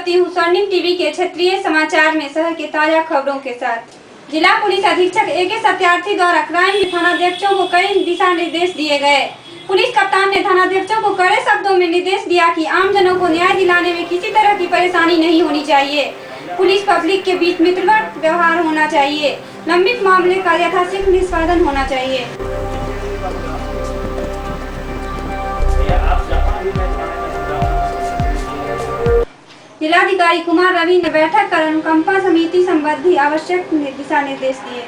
करती हूँ स्वर्णिम टीवी के क्षेत्रीय समाचार में शहर के ताजा खबरों के साथ। जिला पुलिस अधीक्षक ए.के. सत्यार्थी द्वारा क्राइम थानाध्यक्षों को कई दिशा निर्देश दिए गए। पुलिस कप्तान ने थानाध्यक्षों को कड़े शब्दों में निर्देश दिया कि आमजनों को न्याय दिलाने में किसी तरह की परेशानी नहीं होनी चाहिए। पुलिस पब्लिक के बीच मित्रवत व्यवहार होना चाहिए। लंबित मामले का यथाशीघ्र निष्पादन होना चाहिए। जिलाधिकारी कुमार रवि ने बैठक कर अनुकंपा समिति संबंधी आवश्यक दिशा निर्देश दिए।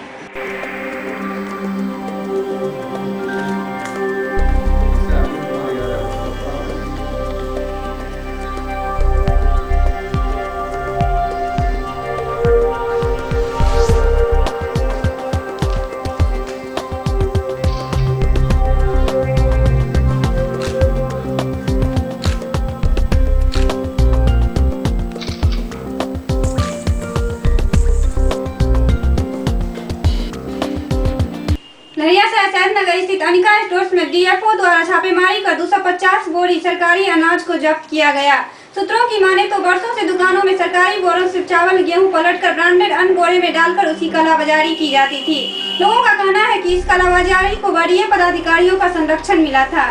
नगर स्थित अनिका स्टोर्स में डीएफओ द्वारा छापेमारी कर 250 बोरी सरकारी अनाज को जब्त किया गया। सूत्रों की माने तो वर्षों से दुकानों में सरकारी बोरों से चावल गेहूं पलटकर ब्रांडेड अन्न बोरे में डालकर उसकी कालाबाजारी की जाती थी। लोगों का कहना है कि इस कालाबाजारी को वरीय पदाधिकारियों का संरक्षण मिला था।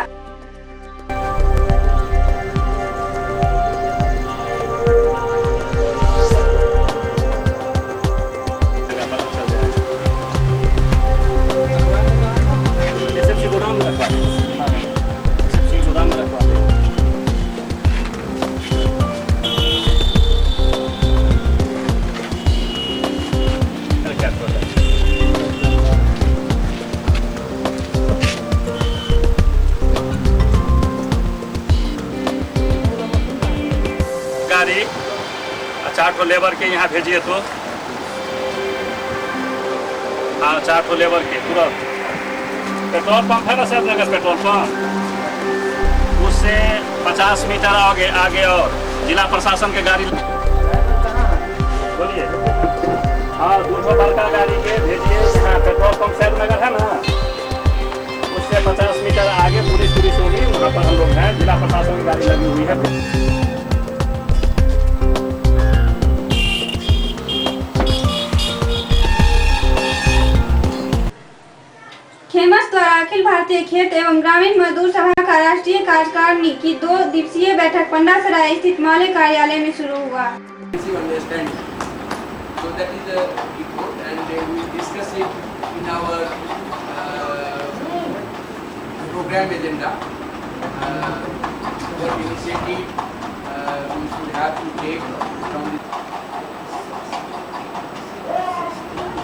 गाड़ी 4 ठो लेबर के यहाँ भेजिए तो। हाँ 4 ठो लेबर के तुरंत। पेट्रोल पंप है ना सर जगह पेट्रोल पंप, उससे 50 मीटर आगे और जिला प्रशासन के गाड़ी बोलिए। हाँ 200 बड़का गाड़ी के भेजिए। हाँ पेट्रोल पंप सैद नगर है ना, उससे 50 मीटर आगे पुलिस होगी, वहाँ पर हम लोग हैं। जिला प्रशासन की गाड़ी लगी हुई है। खेमस द्वारा अखिल भारतीय खेत एवं ग्रामीण मजदूर सभा का राष्ट्रीय कार्यकारिणी की 2 दिवसीय बैठक पंडासराय स्थित माले कार्यालय में शुरू हुआ।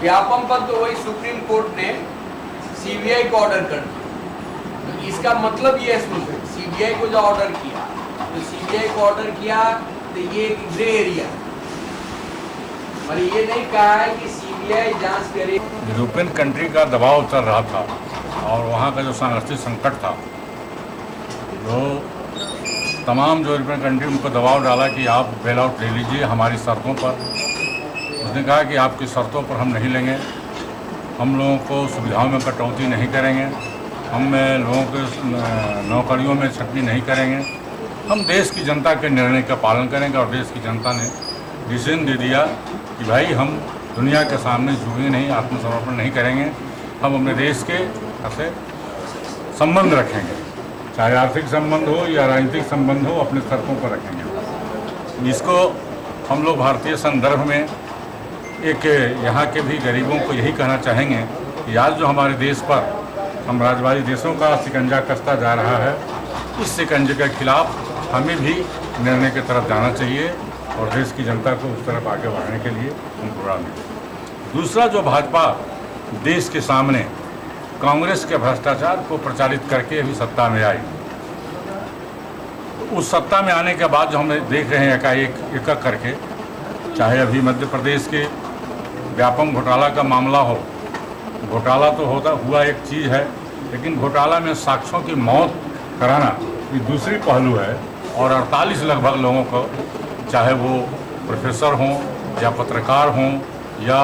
व्यापम पर तो वही सुप्रीम कोर्ट ने सीबीआई को ऑर्डर कर दिया। तो इसका मतलब ये है सीबीआई को जो ऑर्डर किया, तो सीबीआई को ऑर्डर किया तो ये एक ग्रे एरिया, और ये नहीं कहा है कि सीबीआई जांच करे। यूरोपियन कंट्री का दबाव चल रहा था और वहाँ का जो सांस्कृतिक संकट था, जो तमाम जो यूरोपियन कंट्री उनको दबाव डाला कि आप बेल आउट ले लीजिए हमारी शर्तों पर। उसने कहा कि आपकी शर्तों पर हम नहीं लेंगे, हम लोगों को सुविधाओं में कटौती नहीं करेंगे, हम लोगों के नौकरियों में छटनी नहीं करेंगे, हम देश की जनता के निर्णय का पालन करेंगे। और देश की जनता ने डिसीजन दे दिया कि भाई हम दुनिया के सामने झुकेंगे नहीं, आत्मसमर्पण नहीं करेंगे, हम अपने देश के से संबंध रखेंगे, चाहे आर्थिक संबंध हो या राजनीतिक संबंध हो, अपने शर्तों पर रखेंगे। इसको हम लोग भारतीय संदर्भ में एक यहाँ के भी गरीबों को यही कहना चाहेंगे कि आज जो हमारे देश पर साम्राज्यवादी देशों का शिकंजा कसता जा रहा है, इस शिकंजे के खिलाफ हमें भी निर्णय की तरफ जाना चाहिए और देश की जनता को उस तरफ आगे बढ़ाने के लिए हम प्रोग्राम हैं। दूसरा, जो भाजपा देश के सामने कांग्रेस के भ्रष्टाचार को प्रचारित करके अभी सत्ता में आई, उस सत्ता में आने के बाद जो हम देख रहे हैं एकाएक एक करके, चाहे अभी मध्य प्रदेश के व्यापम घोटाला का मामला हो, घोटाला तो हुआ एक चीज़ है, लेकिन घोटाला में साक्ष्यों की मौत कराना ये दूसरी पहलू है। और 48 लगभग लोगों को, चाहे वो प्रोफेसर हों या पत्रकार हों या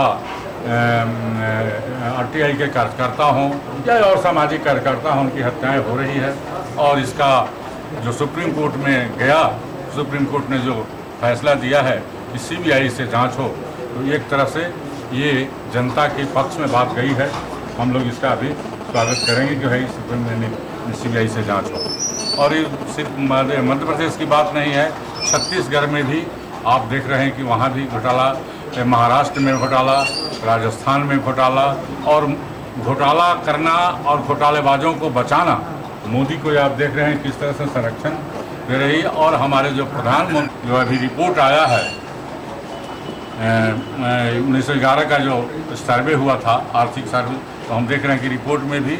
आरटीआई के कार्यकर्ता हों या और सामाजिक कार्यकर्ता हों, उनकी हत्याएं हो रही है। और इसका जो सुप्रीम कोर्ट में गया, सुप्रीम कोर्ट ने जो फैसला दिया है कि CBI से जांच हो, तो एक तरह से ये जनता के पक्ष में बात गई है। हम लोग इसका अभी स्वागत करेंगे कि भाई CBI से जांच हो। और ये सिर्फ मध्य प्रदेश की बात नहीं है, छत्तीसगढ़ में भी आप देख रहे हैं कि वहाँ भी घोटाला, महाराष्ट्र में घोटाला, राजस्थान में घोटाला, और घोटाला करना और घोटालेबाजों को बचाना मोदी को आप देख रहे हैं किस तरह से संरक्षण दे रही है। और हमारे जो प्रधानमंत्री जो अभी रिपोर्ट आया है 1911 का जो सर्वे हुआ था, आर्थिक सर्वे, तो हम देख रहे हैं कि रिपोर्ट में भी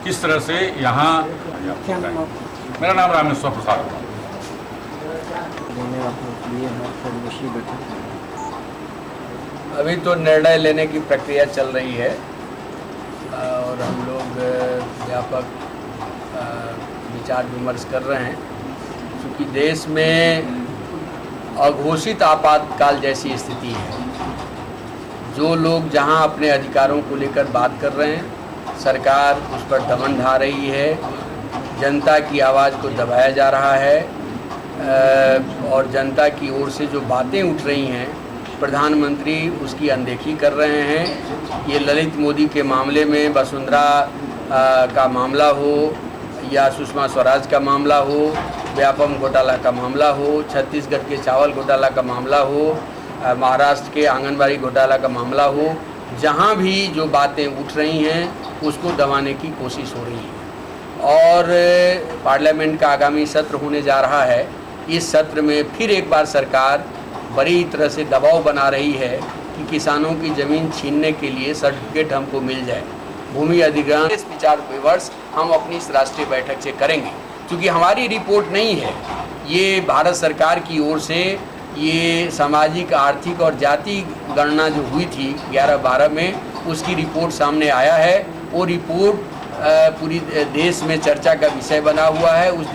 किस तरह से यहाँ। मेरा नाम रामेश्वर प्रसाद है। अभी तो निर्णय लेने की प्रक्रिया चल रही है और हम लोग व्यापक विचार विमर्श कर रहे हैं, क्योंकि देश में अघोषित आपातकाल जैसी स्थिति है। जो लोग जहां अपने अधिकारों को लेकर बात कर रहे हैं, सरकार उस पर दमन ढा रही है, जनता की आवाज़ को दबाया जा रहा है और जनता की ओर से जो बातें उठ रही हैं, प्रधानमंत्री उसकी अनदेखी कर रहे हैं। ये ललित मोदी के मामले में वसुंधरा का मामला हो या सुषमा स्वराज का मामला हो, व्यापम घोटाला का मामला हो, छत्तीसगढ़ के चावल घोटाला का मामला हो, महाराष्ट्र के आंगनबाड़ी घोटाला का मामला हो, जहाँ भी जो बातें उठ रही हैं उसको दबाने की कोशिश हो रही है। और पार्लियामेंट का आगामी सत्र होने जा रहा है। इस सत्र में फिर एक बार सरकार बड़ी तरह से दबाव बना रही है कि किसानों की ज़मीन छीनने के लिए सर्टिफिकेट हमको मिल जाए। भूमि अधिग्रहण इस विचार विमर्श हम अपनी इस राष्ट्रीय बैठक से करेंगे, क्योंकि हमारी रिपोर्ट नहीं है, ये भारत सरकार की ओर से ये सामाजिक, आर्थिक और जाति गणना जो हुई थी 11-12 में, उसकी रिपोर्ट सामने आया है। वो रिपोर्ट पूरी देश में चर्चा का विषय बना हुआ है। उस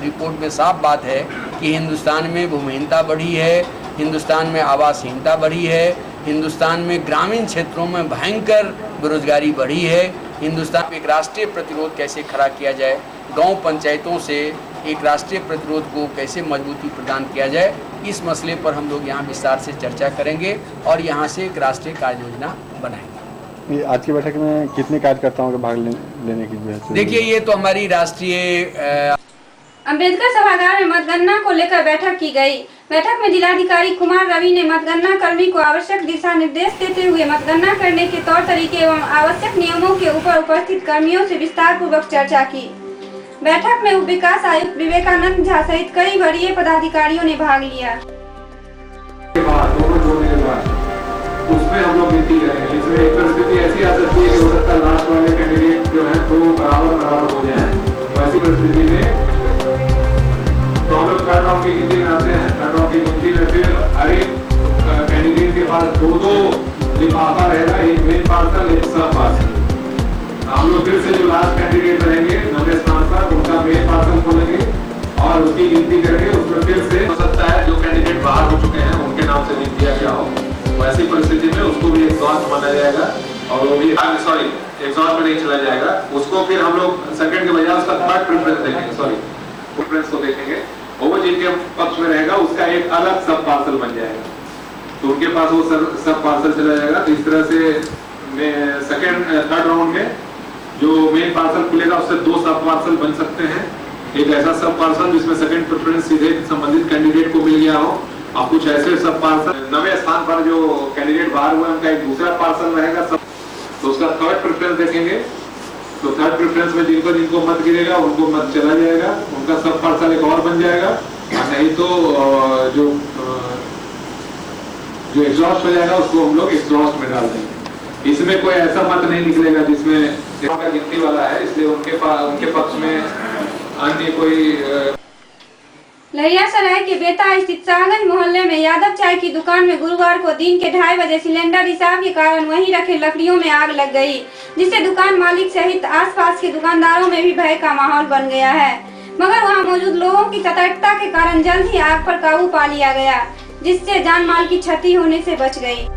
रिपोर्ट में साफ बात है कि हिंदुस्तान में भूमिहीनता बढ़ी है, हिंदुस्तान में आवासहीनता बढ़ी है, हिंदुस्तान में ग्रामीण क्षेत्रों में भयंकर बेरोजगारी बढ़ी है। हिंदुस्तान में एक राष्ट्रीय प्रतिरोध कैसे खड़ा किया जाए, गांव पंचायतों से एक राष्ट्रीय प्रतिरोध को कैसे मजबूती प्रदान किया जाए, इस मसले पर हम लोग यहाँ विस्तार से चर्चा करेंगे और यहाँ से एक राष्ट्रीय कार्य योजना बनाएंगे। आज की बैठक में कितने कार्यकर्ताओं के भाग लेने की वजह से? देखिए, ये तो हमारी राष्ट्रीय अम्बेडकर सभागार में मतगणना को लेकर बैठक की गई। बैठक में जिलाधिकारी कुमार रवि ने मतगणना कर्मी को आवश्यक दिशा निर्देश देते हुए मतगणना करने के तौर तरीके एवं आवश्यक नियमों के ऊपर उपस्थित कर्मियों से विस्तार पूर्वक चर्चा की। बैठक में उप विकास आयुक्त विवेकानंद झा सहित कई वरीय पदाधिकारियों ने भाग लिया। उसमें हम लोग गिनती करेंगे। इसमें एक परिस्थिति ऐसी आ सकती है कि हो सकता है लास्ट वाले कैंडिडेट जो है तो बराबर हो जाए। वैसी परिस्थिति में तो हम लोग थर्ड राउंड की गिनती में आते हैं। थर्ड राउंड की गिनती में फिर हर एक कैंडिडेट के पास दो लिफाफा रहेगा, एक मेन पार्सल, एक सब पार्सल। हम लोग फिर से जो लास्ट कैंडिडेट रहेंगे 90 स्थान पर, उनका मेन पार्सल खोलेंगे और उसकी गिनती करके उसमें फिर से हो सकता है जो कैंडिडेट बाहर हो चुके हैं उनके नाम से लिख दिया गया हो। वैसी परिस्थिति में उसको भी एग्जॉस्ट माना जाएगा और वो भी एग्जॉस्ट में नहीं चला जाएगा। उसको फिर हम लोग सेकंड के बजाय उसका थर्ड प्रेफरेंस देखेंगे, प्रेफरेंस को देखेंगे। वो जिनके पक्ष में रहेगा उसका एक अलग सब पार्सल बन जाएगा, तो उनके पास वो सब पार्सल चला जाएगा। तो इस तरह से थर्ड राउंड में जो मेन पार्सल खुलेगा उससे दो सब पार्सल बन सकते हैं। एक ऐसा सब पार्सल जिसमें सेकंड प्रेफरेंस सीधे संबंधित कैंडिडेट को मिल गया हो, और कुछ ऐसे सब पार्सल 90 स्थान पर जो कैंडिडेट बाहर हुए उनका एक दूसरा पार्सल रहेगा सब, तो उसका थर्ड प्रेफरेंस देखेंगे। तो थर्ड प्रेफरेंस में जिनको मत गिरेगा उनको मत चला जाएगा, उनका सब पार्सल एक और बन जाएगा। नहीं तो जो एग्जॉस्ट हो जाएगा उसको हम लोग एग्जॉस्ट में डाल देंगे। इसमें कोई ऐसा मत नहीं निकलेगा जिसमें गिनती वाला है, इसलिए उनके पक्ष में अन्य कोई। लहियासराय के बेता स्थित शाहगंज मोहल्ले में यादव चाय की दुकान में गुरुवार को दिन के 2:30 बजे सिलेंडर रिसाव के कारण वहीं रखे लकड़ियों में आग लग गई, जिससे दुकान मालिक सहित आसपास के दुकानदारों में भी भय का माहौल बन गया है। मगर वहां मौजूद लोगों की सतर्कता के कारण जल्द ही आग पर काबू पा लिया गया, जिससे जान माल की क्षति होने से बच गई।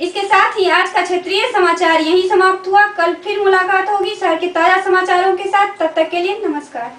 इसके साथ ही आज का क्षेत्रीय समाचार यहीं समाप्त हुआ। कल फिर मुलाकात होगी शहर के ताजा समाचारों के साथ। तब तक के लिए नमस्कार।